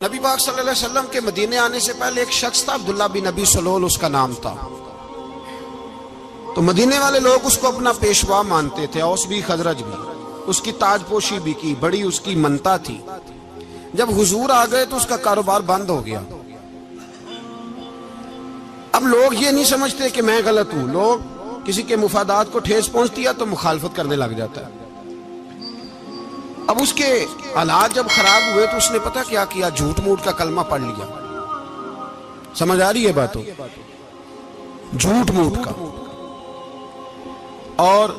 نبی پاک صلی اللہ علیہ وسلم کے مدینے آنے سے پہلے ایک شخص تھا، عبداللہ بن ابی سلول اس کا نام تھا۔ تو مدینے والے لوگ اس کو اپنا پیشوا مانتے تھے، اوس بھی خزرج بھی، اس کی تاج پوشی بھی کی، بڑی اس کی منتا تھی۔ جب حضور آ گئے تو اس کا کاروبار بند ہو گیا۔ اب لوگ یہ نہیں سمجھتے کہ میں غلط ہوں، لوگ کسی کے مفادات کو ٹھیس پہنچتی ہے تو مخالفت کرنے لگ جاتا ہے۔ اب اس کے حالات جب خراب ہوئے تو اس نے پتہ کیا کیا، جھوٹ موٹ کا کلمہ پڑھ لیا۔ سمجھ آ رہی ہے باتوں؟ جھوٹ موٹ کا، اور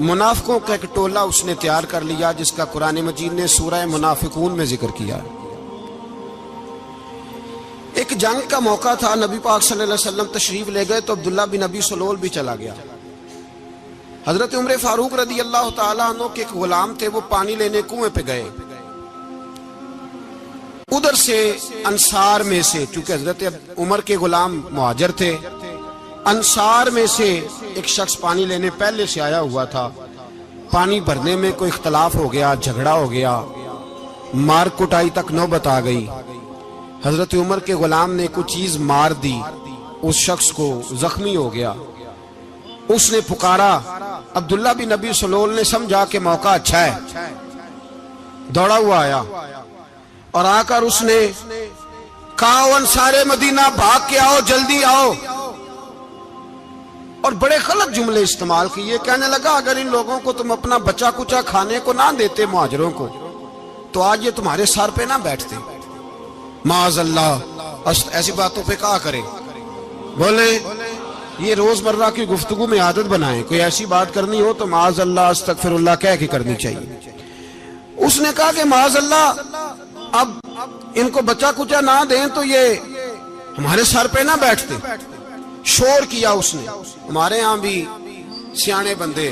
منافقوں کا ایک ٹولہ اس نے تیار کر لیا جس کا قرآن مجید نے سورہ منافقون میں ذکر کیا۔ ایک جنگ کا موقع تھا، نبی پاک صلی اللہ علیہ وسلم تشریف لے گئے تو عبداللہ بن ابی سلول بھی چلا گیا۔ حضرت عمر فاروق رضی اللہ تعالیٰ عنہ کے ایک غلام تھے، وہ پانی لینے کنویں پہ گئے۔ ادھر سے انصار میں سے، چونکہ حضرت عمر کے غلام مہاجر تھے، انصار میں سے ایک شخص پانی لینے پہلے سے آیا ہوا تھا۔ پانی بھرنے میں کوئی اختلاف ہو گیا، جھگڑا ہو گیا، مار کٹائی تک نوبت آ گئی۔ حضرت عمر کے غلام نے کوئی چیز مار دی، اس شخص کو زخمی ہو گیا۔ اس نے پکارا، عبداللہ بن ابی سلول نے سمجھا کہ موقع اچھا ہے، دوڑا ہوا آیا اور آ کر اس نے کہا، انصار مدینہ بھاگ کے آؤ، جلدی آؤ، اور بڑے غلط جملے استعمال کیے۔ کہنے لگا اگر ان لوگوں کو تم اپنا بچا کچا کھانے کو نہ دیتے مہاجروں کو تو آج یہ تمہارے سر پہ نہ بیٹھتے۔ معاذ اللہ، ایسی باتوں پہ کہا کرے، بولے یہ روزمرہ کی گفتگو میں عادت بنائیں، کوئی ایسی بات کرنی ہو تو معاذ اللہ استغفر اللہ کہہ کے کرنی چاہیے۔ اس نے کہا کہ معاذ اللہ اب ان کو بچا کچا نہ دیں تو یہ ہمارے سر پہ نہ بیٹھتے۔ شور کیا اس نے۔ ہمارے ہاں بھی سیانے بندے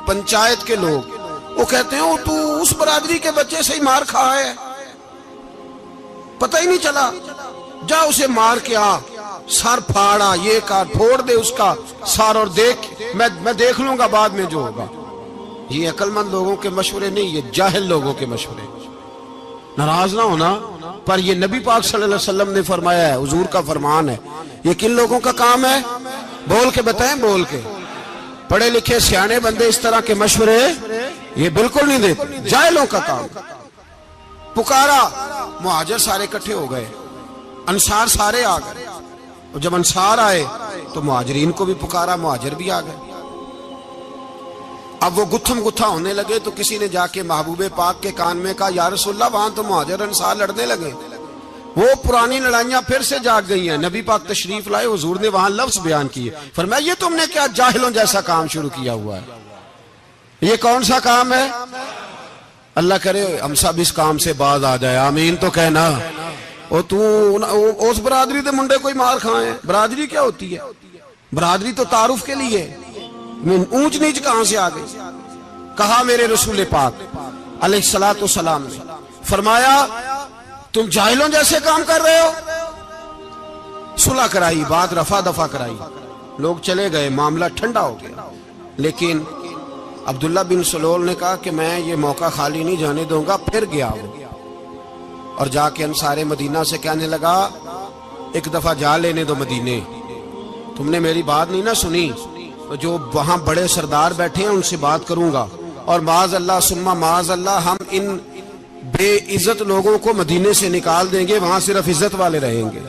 پنچایت کے لوگ وہ کہتے ہیں تو اس برادری کے بچے سے ہی مار کھا ہے، پتہ ہی نہیں چلا، جا اسے مار کے آ، سر پھاڑا، یہ کار پھوڑ دے اس کا سر، اور دیکھ میں دیکھ لوں گا بعد میں جو ہوگا۔ یہ عقل مند لوگوں کے مشورے نہیں، یہ جاہل لوگوں کے مشورے۔ ناراض نہ ہونا، پر یہ نبی پاک صلی اللہ علیہ وسلم نے فرمایا ہے، حضور کا فرمان ہے۔ یہ کن لوگوں کا کام ہے؟ بول کے بتائیں، بول کے۔ پڑھے لکھے سیانے بندے اس طرح کے مشورے یہ بالکل نہیں دیتے، جاہلوں کا کام۔ پکارا، مہاجر سارے اکٹھے ہو گئے، انصار سارے آ گئے، اور جب انصار آئے تو مہاجرین کو بھی پکارا، مہاجر بھی آ گئے۔ اب وہ گتھم گتھا ہونے لگے تو کسی نے جا کے محبوب پاک کے کان میں کہا، یا رسول اللہ وہاں تو مہاجر انصار لڑنے لگے۔ وہ پرانی لڑائیاں پھر سے جاگ گئی ہیں۔ نبی پاک تشریف لائے، حضور نے وہاں لفظ بیان کیے، فرمایا یہ تم نے کیا جاہلوں جیسا کام شروع کیا ہوا ہے؟ یہ کون سا کام ہے؟ اللہ کرے ہم سب اس کام سے باز آ جائے، آمین تو کہنا۔ اس برادری دے منڈے کوئی مار کھائے، برادری کیا ہوتی ہے؟ برادری تو تعارف کے لیے، اونچ نیچ کہاں سے آ گئی؟ کہا میرے رسول پاک علیہ الصلوۃ والسلام نے، فرمایا تم جاہلوں جیسے کام کر رہے ہو۔ صلح کرائی، بات رفع دفع کرائی، لوگ چلے گئے، معاملہ ٹھنڈا ہو گیا۔ لیکن عبداللہ بن سلول نے کہا کہ میں یہ موقع خالی نہیں جانے دوں گا۔ پھر گیا وہ اور جا کے انصار مدینہ سے کہنے لگا، ایک دفعہ جا لینے دو مدینے، تم نے میری بات نہیں نہ سنی تو جو وہاں بڑے سردار بیٹھے ہیں ان سے بات کروں گا، اور معاذ اللہ ثم معاذ اللہ ہم ان بے عزت لوگوں کو مدینے سے نکال دیں گے، وہاں صرف عزت والے رہیں گے۔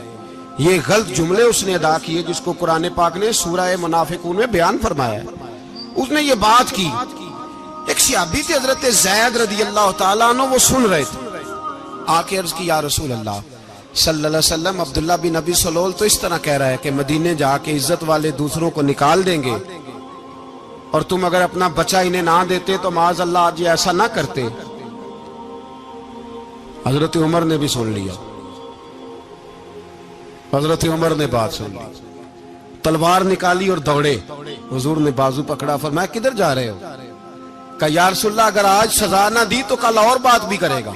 یہ غلط جملے اس نے ادا کیے جس کو قرآن پاک نے سورہ منافقون میں بیان فرمایا ہے۔ اس نے یہ بات کی۔ ایک صحابی تھے حضرت زید رضی اللہ تعالیٰ عنہ، وہ سن رہے تھے، آ کے عرض کی، یا رسول اللہ صلی اللہ علیہ وسلم عبداللہ بن ابی سلول تو اس طرح کہہ رہا ہے کہ مدینے جا کے عزت والے دوسروں کو نکال دیں گے، اور تم اگر اپنا بچہ انہیں نہ دیتے تو معاذ اللہ آج یہ ایسا نہ کرتے۔ حضرت عمر نے بھی سن لیا، حضرت عمر نے بات سن لی، تلوار نکالی اور دوڑے۔ حضور نے بازو پکڑا، فرمایا کدھر جا رہے ہو؟ کہا یا رسول اللہ اگر آج سزا نہ دی تو کل اور بات بھی کرے گا،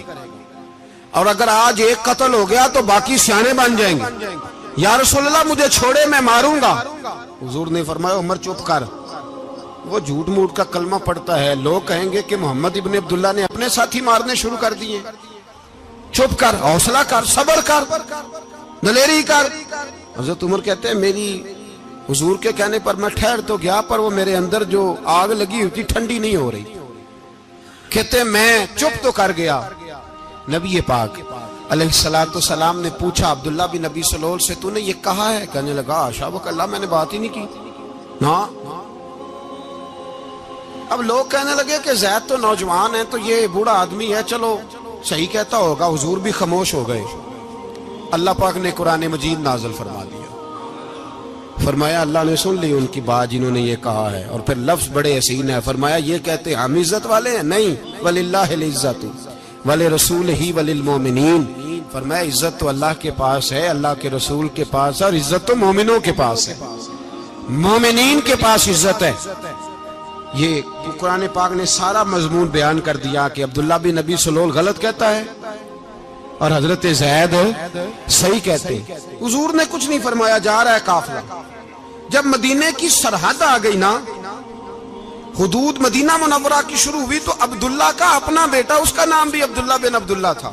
اور اگر آج ایک قتل ہو گیا تو باقی سیانے بن جائیں گے۔ یا رسول اللہ مجھے چھوڑے، میں ماروں گا۔ حضور نے فرمایا عمر چپ کر، وہ جھوٹ موٹ کا کلمہ پڑھتا ہے، لوگ کہیں گے کہ محمد ابن عبداللہ نے اپنے ساتھی مارنے شروع کر دیے۔ چپ کر، حوصلہ کر، صبر کر، دلیری کر۔ حضرت عمر کہتے ہیں میری حضور کے کہنے پر میں ٹھہر تو گیا، پر وہ میرے اندر جو آگ لگی ہوئی تھی ٹھنڈی نہیں ہو رہی۔ کہتے ہیں میں چپ تو کر گیا۔ نبی پاک علیہ السلام نے پوچھا عبداللہ بن نبی سلول سے، تو نے یہ کہا ہے؟ کہنے لگا حاشا وکلا، میں نے بات ہی نہیں کی نا۔ اب لوگ کہنے لگے کہ زید تو نوجوان ہے، تو یہ بوڑھا آدمی ہے، چلو صحیح کہتا ہوگا۔ حضور بھی خاموش ہو گئے۔ اللہ پاک نے قرآن مجید نازل فرما دیا، فرمایا اللہ نے سن لی ان کی بات جنہوں نے یہ کہا ہے، اور پھر لفظ بڑے حسین ہے، فرمایا یہ کہتے ہم عزت والے ہیں؟ نہیں، وللہ العزت ولرسولہ وللمؤمنین، فرمایا عزت تو اللہ کے پاس ہے، اللہ کے رسول کے پاس ہے، اور عزت تو مومنوں کے پاس ہے، مومنین کے پاس عزت ہے۔ یہ قرآن پاک نے سارا مضمون بیان کر دیا کہ عبداللہ بن نبی سلول غلط کہتا ہے اور حضرت زید صحیح کہتے ہیں۔ حضور نے کچھ نہیں فرمایا، جا رہا ہے قافلہ۔ جب مدینے کی سرحد آ گئی نا، حدود مدینہ منورہ کی شروع ہوئی، تو عبداللہ کا اپنا بیٹا، اس کا نام بھی عبداللہ بن عبداللہ تھا،